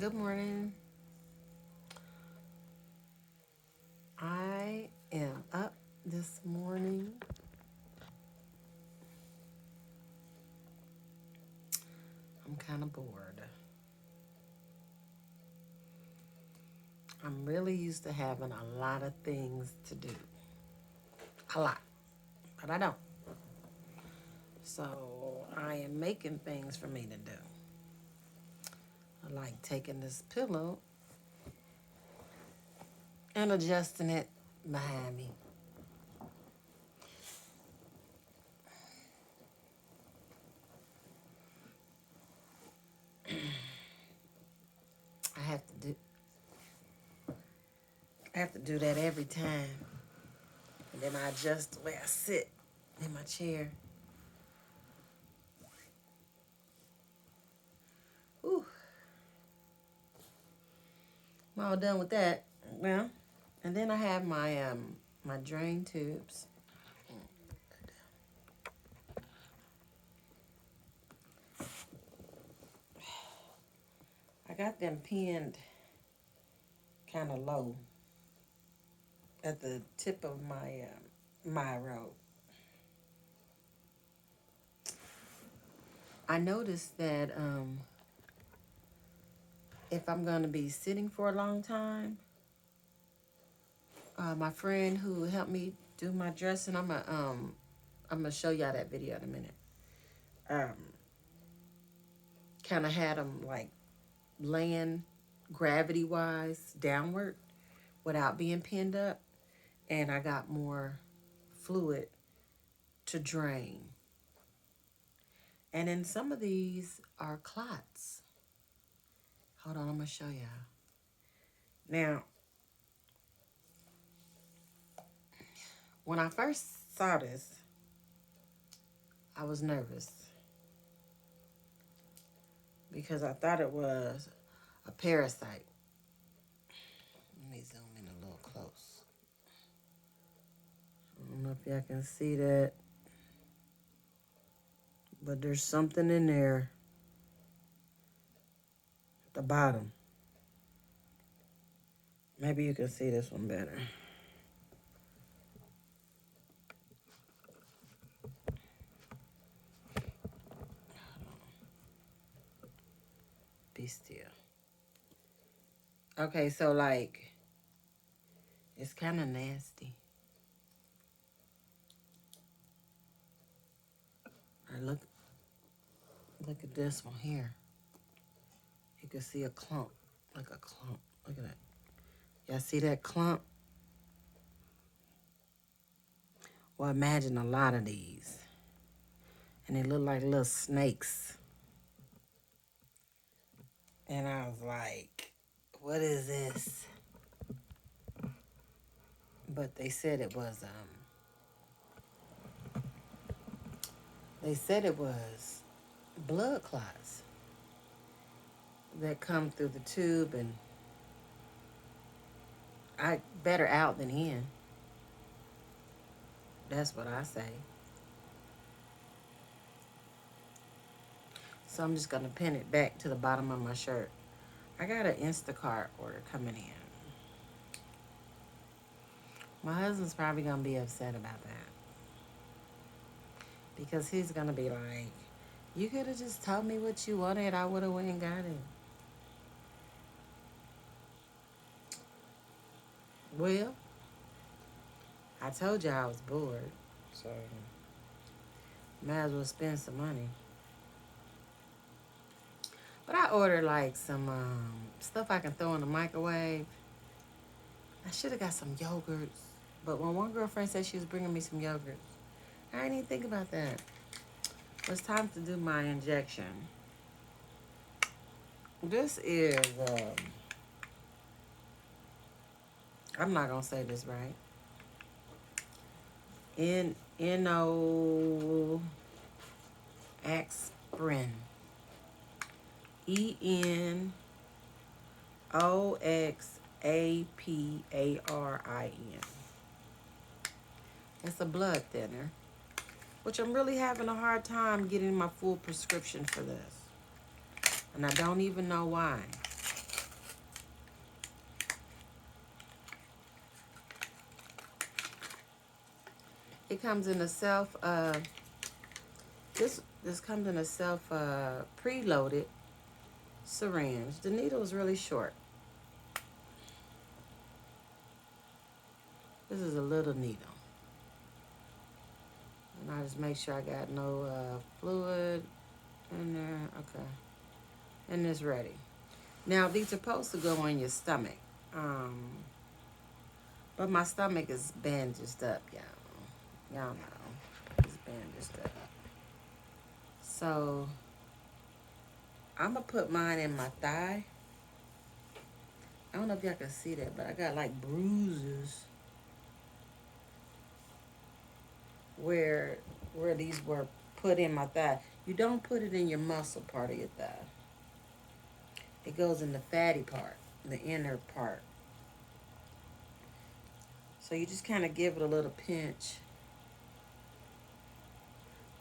Good morning. I am up this morning. I'm kind of bored. I'm really used to having a lot of things to do. A lot. But I don't. So I am making things for me to do. I like taking this pillow and adjusting it behind me. I have to do that every time. And then I adjust the way I sit in my chair. Ooh. I'm all done with that. Well, and then I have my drain tubes. I got them pinned kind of low at the tip of my robe. I noticed that if I'm gonna be sitting for a long time, my friend who helped me do my dressing, I'm gonna show y'all that video in a minute. Kind of had them like laying gravity wise downward without being pinned up, and I got more fluid to drain. And then some of these are clots. Hold on, I'm gonna show y'all. Now, when I first saw this, I was nervous because I thought it was a parasite. Let me zoom in a little close. I don't know if y'all can see that, but there's something in there at the bottom. Maybe you can see this one better. Be still. Okay, so like, it's kind of nasty. All right, look at this one here. You can see a clump, like a clump. Look at that. Y'all see that clump? Well, imagine a lot of these. And they look like little snakes. And I was like, what is this? But they said it was blood clots that come through the tube, and I better out than in. That's what I say. So I'm just gonna pin it back to the bottom of my shirt. I got an Instacart order coming in. My husband's probably gonna be upset about that, because he's gonna be like, you could have just told me what you wanted. I would have went and got it. Well, I told you I was bored, so might as well spend some money. But I ordered like some stuff I can throw in the microwave. I should have got some yogurts, but when one girlfriend said she was bringing me some yogurts, I didn't even think about that. It's time to do my injection. This is, I'm not going to say this right. Eno Aspirin. ENOXAPARIN. It's a blood thinner, which I'm really having a hard time getting my full prescription for this. And I don't even know why. It comes in a self, this comes in a self preloaded syringe. The needle is really short. This is a little needle. And I just make sure I got no fluid in there. Okay. And it's ready. Now, these are supposed to go on your stomach. Um, but my stomach is bandaged up, y'all. Y'all know. It's bandaged up. So, I'm going to put mine in my thigh. I don't know if y'all can see that, but I got like bruises where these were put in my thigh. You don't put it in your muscle part of your thigh. It goes in the fatty part, the inner part. So you just kind of give it a little pinch.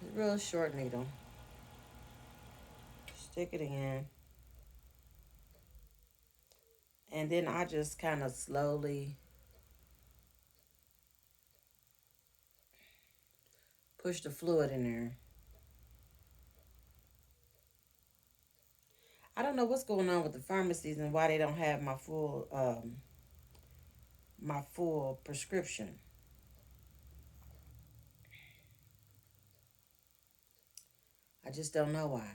It's a real short needle. Stick it in. And then I just kind of slowly push the fluid in there. I don't know what's going on with the pharmacies and why they don't have my full prescription. I just don't know why.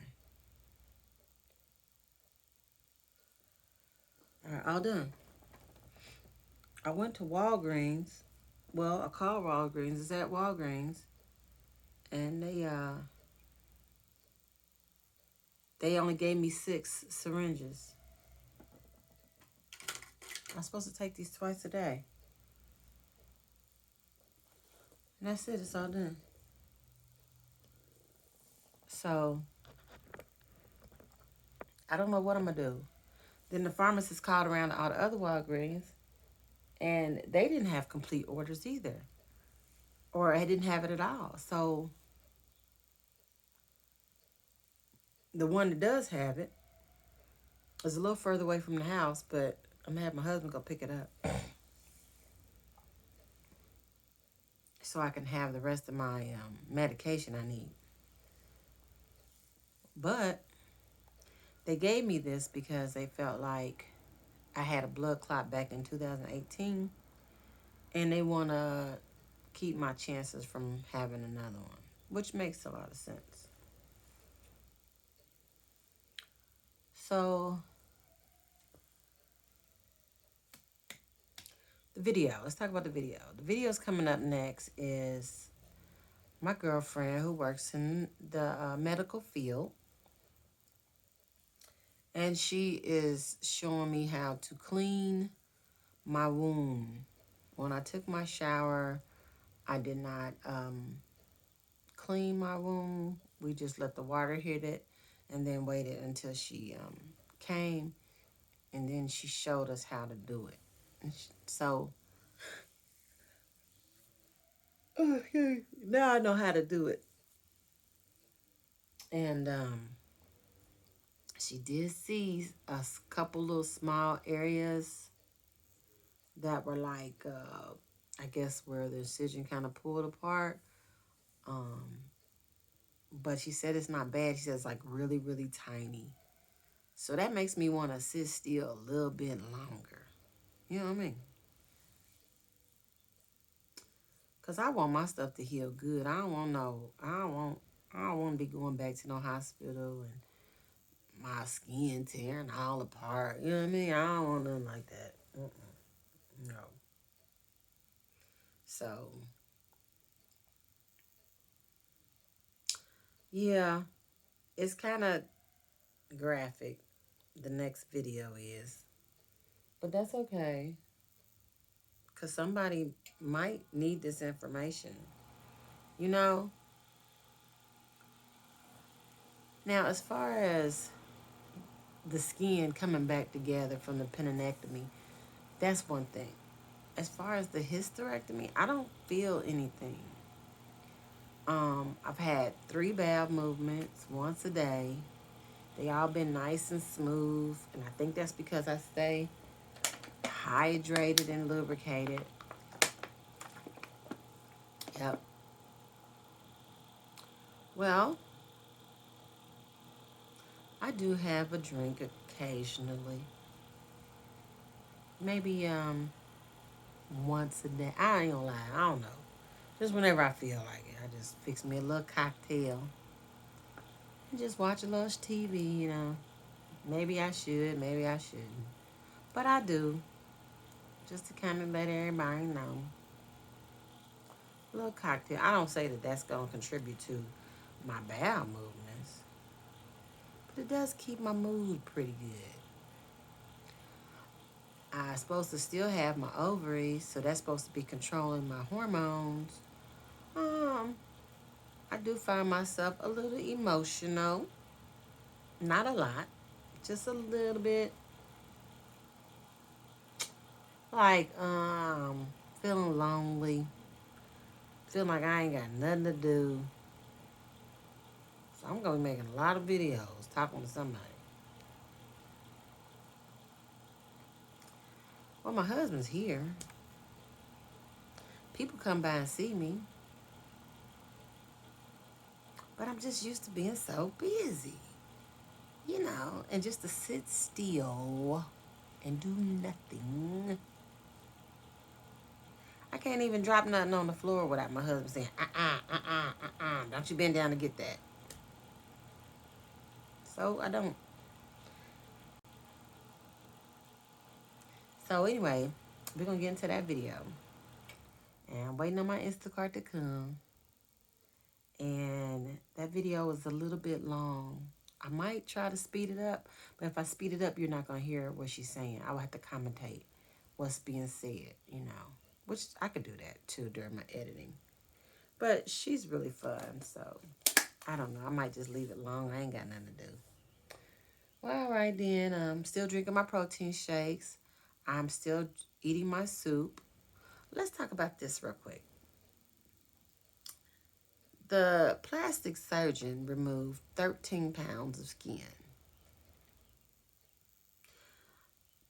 All right, all done. I went to Walgreens. Well, I called Walgreens. It's at Walgreens, and they only gave me 6 syringes. I'm supposed to take these twice a day, and that's it. It's all done. So I don't know what I'm gonna do. Then the pharmacist called around to all the other Walgreens, and they didn't have complete orders either, or I didn't have it at all. So the one that does have it is a little further away from the house, but I'm gonna have my husband go pick it up so I can have the rest of my medication I need. But they gave me this because they felt like I had a blood clot back in 2018, and they want to keep my chances from having another one, which makes a lot of sense. So the video, let's talk about the video. The video's coming up next is my girlfriend who works in the medical field, and she is showing me how to clean my wound. When I took my shower, I did not clean my wound. We just let the water hit it and then waited until she came, and then she showed us how to do it. So now I know how to do it. And she did see a couple little small areas that were like, I guess where the incision kind of pulled apart. But she said it's not bad. She said it's like really, really tiny. So that makes me want to sit still a little bit longer. You know what I mean? Cause I want my stuff to heal good. I don't want to be going back to no hospital and my skin tearing all apart. You know what I mean? I don't want nothing like that. No. So, yeah, it's kind of graphic. The next video is, but that's okay. Cause somebody might need this information. You know. Now, as far as the skin coming back together from the panniculectomy, that's one thing. As far as the hysterectomy, I don't feel anything. I've had 3 bowel movements once a day. They all been nice and smooth, and I think that's because I stay hydrated and lubricated. Yep. Well, I do have a drink occasionally. Maybe once a day. I ain't gonna lie, I don't know. Just whenever I feel like it, I just fix me a little cocktail and just watch a little TV. Maybe I should, maybe I shouldn't. But I do, just to kind of let everybody know. A little cocktail. I don't say that that's going to contribute to my bowel movements, but it does keep my mood pretty good. I'm supposed to still have my ovaries, so that's supposed to be controlling my hormones. Um, I do find myself a little emotional. Not a lot, just a little bit. Like, feeling lonely, feeling like I ain't got nothing to do. So I'm gonna be making a lot of videos talking to somebody. Well, my husband's here. People come by and see me, but I'm just used to being so busy, and just to sit still and do nothing. I can't even drop nothing on the floor without my husband saying, don't you bend down to get that. So I don't. So anyway, we're gonna get into that video. And I'm waiting on my Instacart to come. And that video is a little bit long. I might try to speed it up, but if I speed it up, you're not gonna hear what she's saying. I will have to commentate what's being said, which I could do that too during my editing. But she's really fun, so I don't know. I might just leave it long. I ain't got nothing to do. Well, all right then. I'm still drinking my protein shakes. I'm still eating my soup. Let's talk about this real quick. The plastic surgeon removed 13 pounds of skin.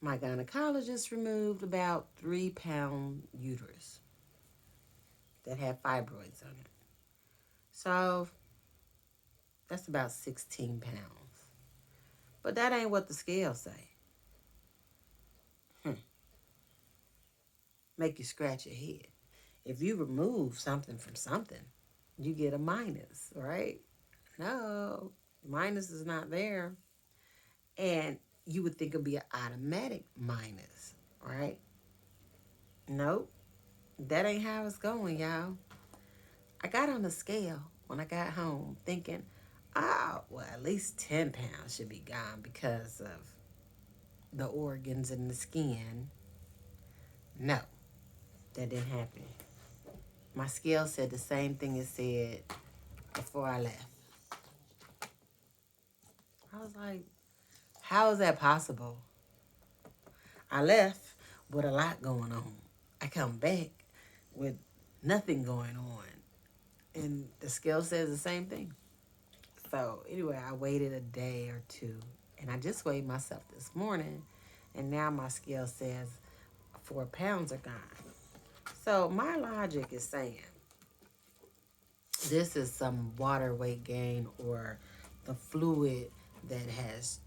My gynecologist removed about 3-pound uterus that had fibroids on it. So that's about 16 pounds. But that ain't what the scales say. Make you scratch your head. If you remove something from something, you get a minus, right? No, minus is not there. And you would think it'd be an automatic minus, right? Nope. That ain't how it's going, y'all. I got on the scale when I got home thinking, well, at least 10 pounds should be gone because of the organs and the skin. No, that didn't happen. My scale said the same thing it said before I left. I was like, how is that possible? I left with a lot going on. I come back with nothing going on. And the scale says the same thing. So anyway, I waited a day or two, and I just weighed myself this morning, and now my scale says 4 pounds are gone. So my logic is saying this is some water weight gain or the fluid that has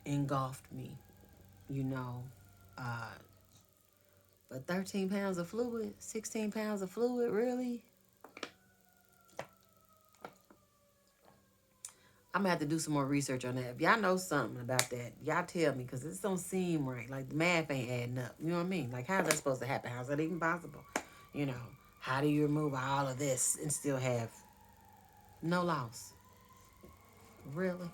engulfed me, you know. But 13 pounds of fluid, 16 pounds of fluid, really? I'm gonna have to do some more research on that. If y'all know something about that, y'all tell me, because this don't seem right. Like the math ain't adding up. You know what I mean? Like how's that supposed to happen? How's that even possible? You know, how do you remove all of this and still have no loss? Really?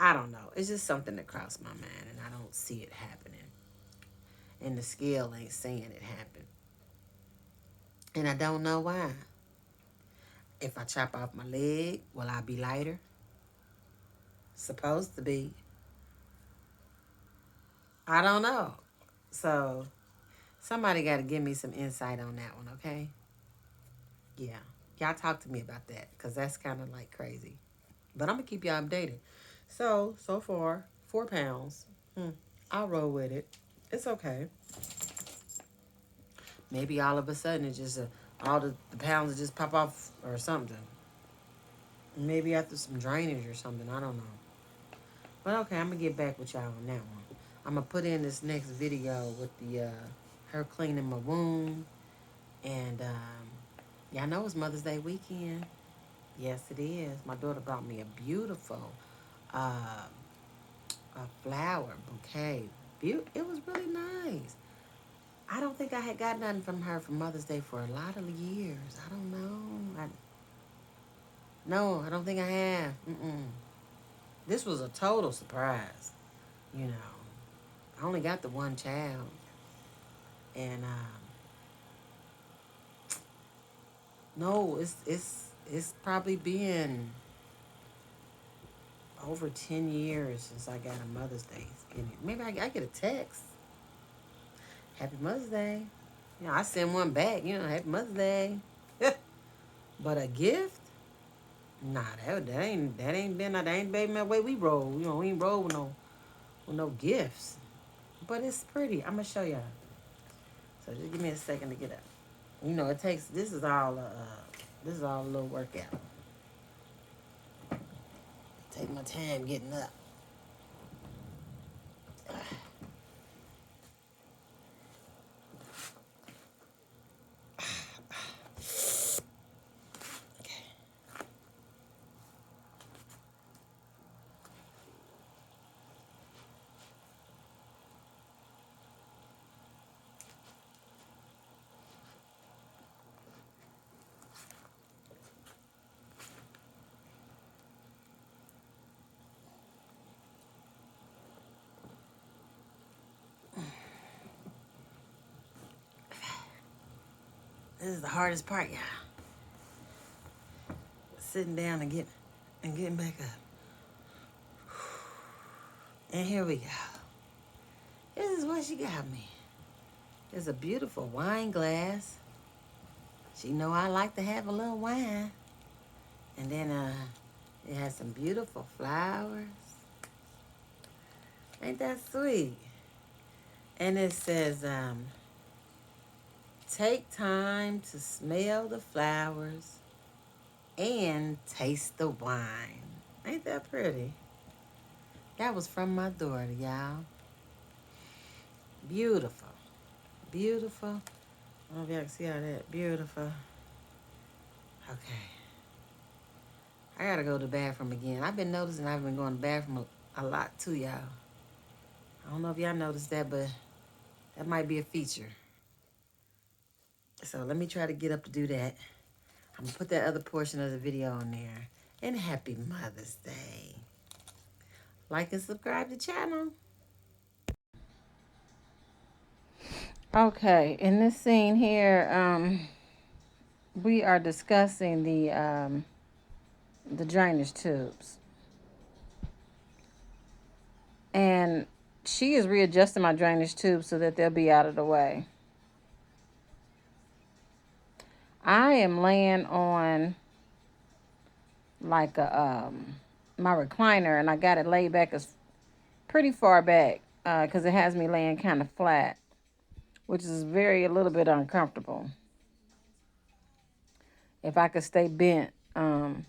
I don't know. It's just something that crossed my mind and I don't see it happening. And the scale ain't saying it happened. And I don't know why. If I chop off my leg, will I be lighter? Supposed to be. I don't know. So somebody got to give me some insight on that one, okay? Yeah. Y'all talk to me about that because that's kind of like crazy. But I'm going to keep y'all updated. So far, 4 pounds. I'll roll with it. It's okay. Maybe all of a sudden it's just all the pounds will just pop off or something. Maybe after some drainage or something. I don't know. But okay, I'm gonna get back with y'all on that one. I'm gonna put in this next video with the her cleaning my wound, and y'all know it's Mother's Day weekend. Yes, it is. My daughter brought me a beautiful uh, a flower bouquet. It was really nice. I don't think I had got nothing from her for Mother's Day for a lot of years. I don't know. No, I don't think I have. This was a total surprise. You know, I only got the one child, and no, it's probably been over 10 years since I got a Mother's Day. Maybe I get a text, Happy Mother's Day. You know, I send one back. You know, Happy Mother's Day. But a gift? Nah, that ain't been that ain't been the way we roll. You know, we ain't roll with no gifts. But it's pretty. I'm gonna show y'all. So just give me a second to get up. You know, it takes. This is all a little workout. Take my time getting up. Okay. This is the hardest part, y'all. Sitting down and getting back up. And here we go. This is what she got me. It's a beautiful wine glass. She know I like to have a little wine. And then it has some beautiful flowers. Ain't that sweet? And it says, take time to smell the flowers and taste the wine. Ain't that pretty? That was from my daughter, y'all. Beautiful. Beautiful. I don't know if y'all can see all that. Beautiful. Okay. I gotta go to the bathroom again. I've been noticing I've been going to the bathroom a lot too, y'all. I don't know if y'all noticed that, but that might be a feature. So let me try to get up to do that. I'm gonna put that other portion of the video on there. And happy Mother's Day. Like and subscribe to the channel. Okay, in this scene here, we are discussing the drainage tubes. And she is readjusting my drainage tubes so that they'll be out of the way. I am laying on like my recliner, and I got it laid back as pretty far back because it has me laying kind of flat, which is a little bit uncomfortable. If I could stay bent, that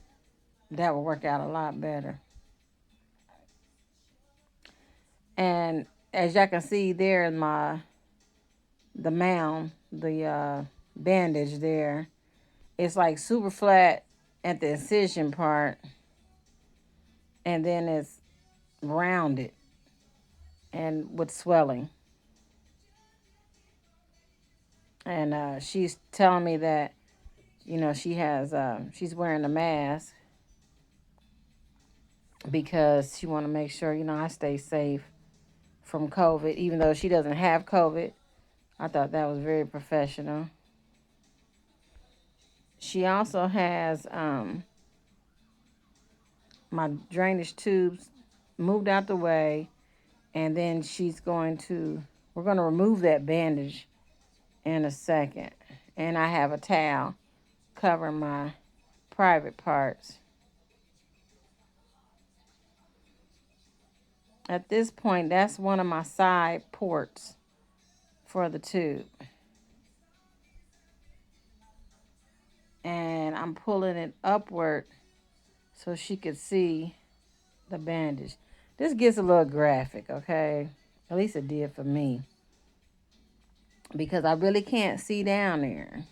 would work out a lot better. And as y'all can see there in the mound, the bandage there, it's like super flat at the incision part, and then it's rounded and with swelling. And she's telling me that, you know, she's wearing a mask because she want to make sure, you know, I stay safe from COVID, even though she doesn't have COVID. I thought that was very professional. She also has my drainage tubes moved out the way, and then we're going to remove that bandage in a second. And I have a towel covering my private parts. At this point, that's one of my side ports for the tube. I'm pulling it upward so she could see the bandage. This gets a little graphic, okay? At least it did for me. Because I really can't see down there.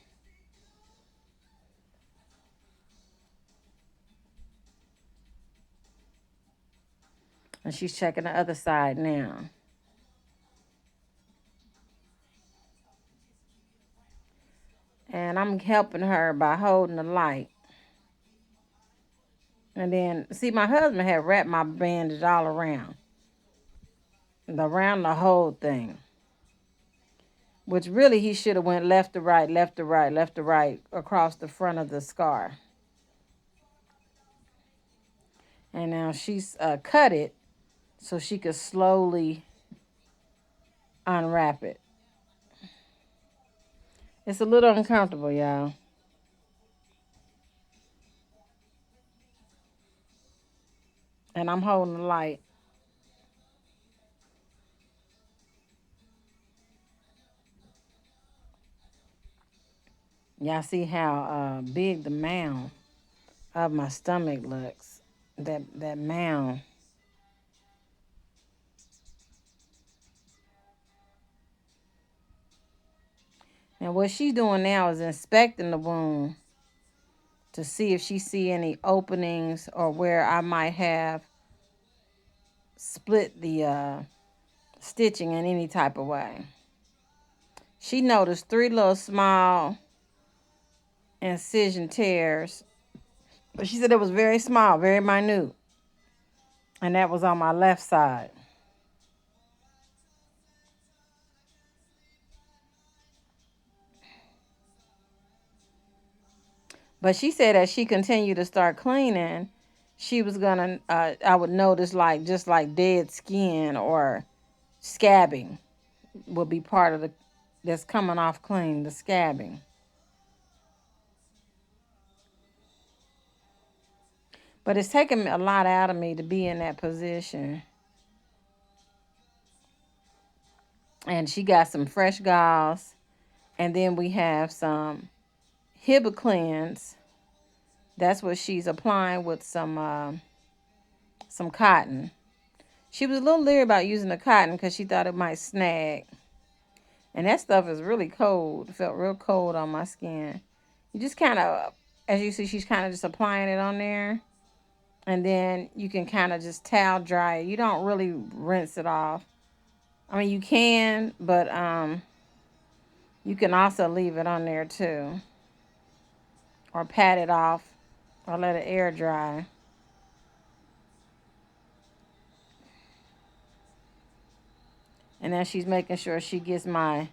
And she's checking the other side now. And I'm helping her by holding the light. And then, see, my husband had wrapped my bandage all around the whole thing. Which really he should have went left to right, left to right, left to right across the front of the scar. And now she's cut it so she could slowly unwrap it. It's a little uncomfortable, y'all. And I'm holding the light. Y'all see how big the mound of my stomach looks. That mound. Now what she's doing now is inspecting the wound to see if she see any openings or where I might have split the stitching in any type of way. She noticed 3 little small incision tears, but she said it was very small, very minute, and that was on my left side. But she said as she continued to start cleaning, she was gonna, I would notice like just like dead skin or scabbing would be part of the that's coming off clean, the scabbing. But it's taken a lot out of me to be in that position. And she got some fresh gauze, and then we have some Hibiclens. That's what she's applying with some cotton. She was a little leery about using the cotton because she thought it might snag. And that stuff is really cold. It felt real cold on my skin. You just kind of, as you see, she's kind of just applying it on there. And then you can kind of just towel dry it. You don't really rinse it off. I mean, you can, but you can also leave it on there too. Or pat it off or let it air dry. And then she's making sure she gets my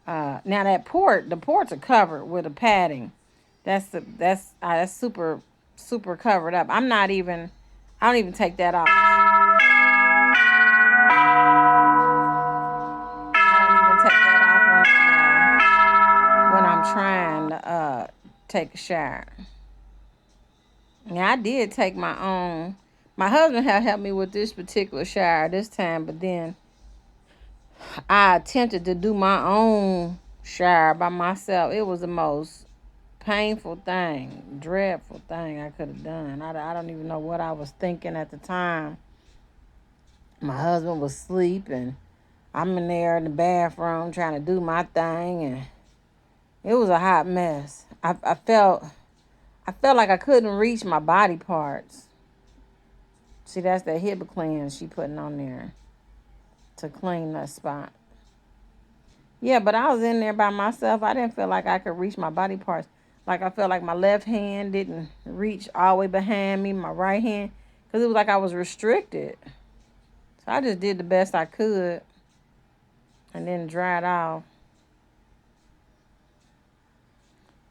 now the ports are covered with a padding. That's super covered up. I don't even take that off. When I'm trying to take a shower. Yeah, I did take my own. My husband had helped me with this particular shower this time, but then I attempted to do my own shower by myself. It was the most painful thing, dreadful thing I could have done. I don't even know what I was thinking at the time. My husband was asleep, and I'm in there in the bathroom trying to do my thing, and it was a hot mess. I felt like I couldn't reach my body parts. See, that's that Hibiclens she putting on there to clean that spot. Yeah, but I was in there by myself. I didn't feel like I could reach my body parts. Like I felt like my left hand didn't reach all the way behind me, my right hand, because it was like I was restricted. So I just did the best I could and then dried off.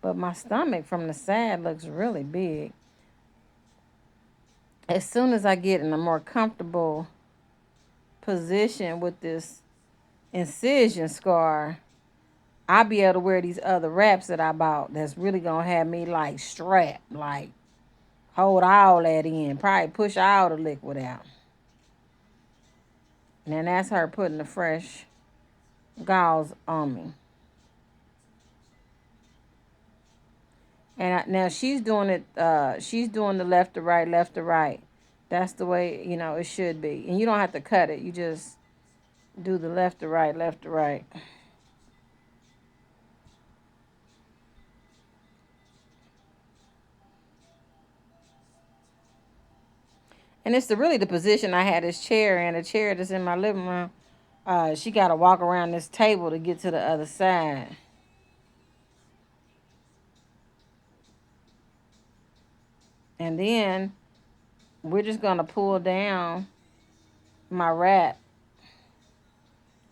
But my stomach from the side looks really big. As soon as I get in a more comfortable position with this incision scar, I'll be able to wear these other wraps that I bought that's really going to have me like strapped, like hold all that in, probably push all the liquid out. And then that's her putting the fresh gauze on me. And now she's doing it. She's doing the left to right, left to right. That's the way it should be. And you don't have to cut it. You just do the left to right, left to right. And it's really the position I had this chair in. The chair that's in my living room. She got to walk around this table to get to the other side. And then we're just gonna pull down my wrap,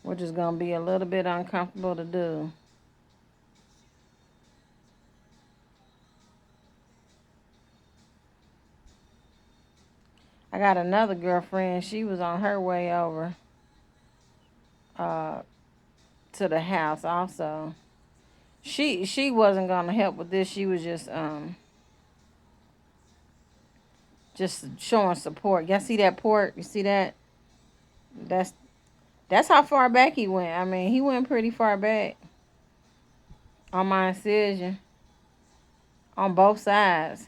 which is gonna be a little bit uncomfortable to do. I got another girlfriend. She was on her way over uh, to the house also. She wasn't gonna help with this. She was just showing support. Y'all see that port? You see that? That's that's how far back he went. I mean, he went pretty far back on my incision on both sides.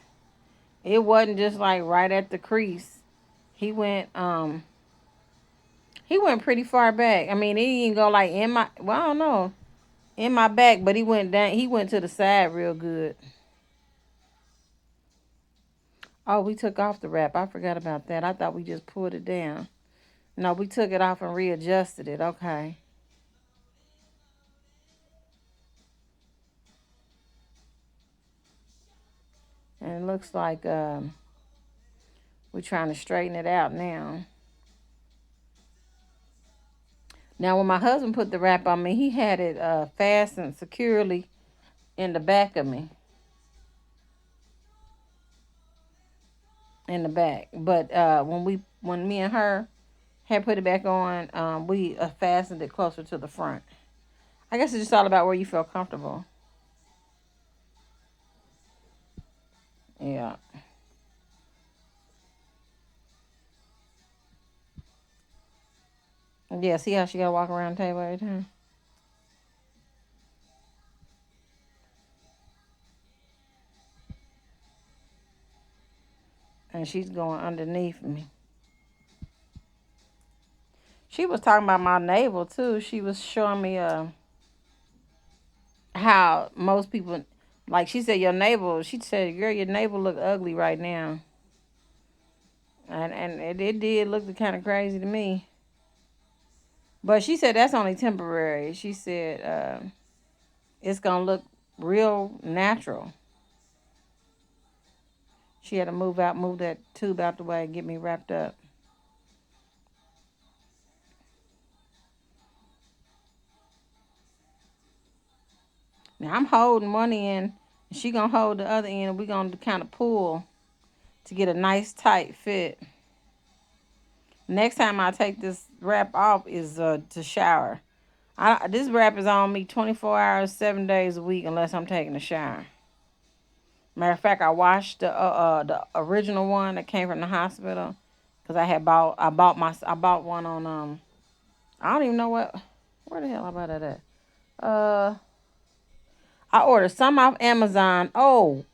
It wasn't just like right at the crease. He went he went pretty far back. I mean, he didn't go like in my well, I don't know, in my back, but he went down. He went to the side real good. Oh, we took off the wrap. I forgot about that. I thought we just pulled it down. No, we took it off and readjusted it. Okay. And it looks like we're trying to straighten it out now. Now, when my husband put the wrap on me, he had it fastened securely in the back of me, in the back. But when me and her had put it back on, we fastened it closer to the front. I guess it's just all about where you feel comfortable. Yeah. Yeah, see how she gotta walk around the table every time? And she's going underneath me. She was talking about my navel too. She was showing me how most people, like she said, your navel. She said, "Girl, your navel look ugly right now," and it did look kind of crazy to me. But she said that's only temporary. She said it's gonna look real natural. She had to move that tube out the way, and get me wrapped up. Now I'm holding one end, and she gonna hold the other end, and we gonna kind of pull to get a nice tight fit. Next time I take this wrap off is to shower. This wrap is on me 24 hours, 7 days a week, unless I'm taking a shower. Matter of fact, I washed the original one that came from the hospital because I bought one on I don't even know where the hell I bought that at. I ordered some off Amazon. Oh,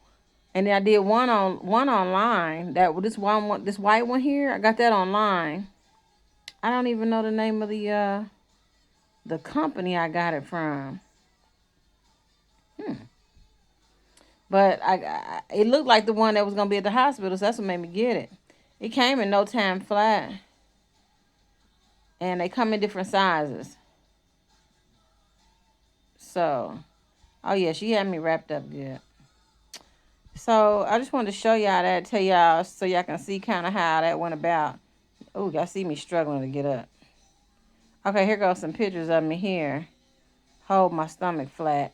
and then I did one online. This white one here. I got that online. I don't even know the name of the company I got it from. Hmm. But it looked like the one that was gonna be at the hospital, so that's what made me get it. It came in no time flat, and they come in different sizes. So, oh yeah, she had me wrapped up good. So I just wanted to show y'all that, tell y'all so y'all can see kind of how that went about. Oh, y'all see me struggling to get up. Okay, here goes some pictures of me here. Hold my stomach flat.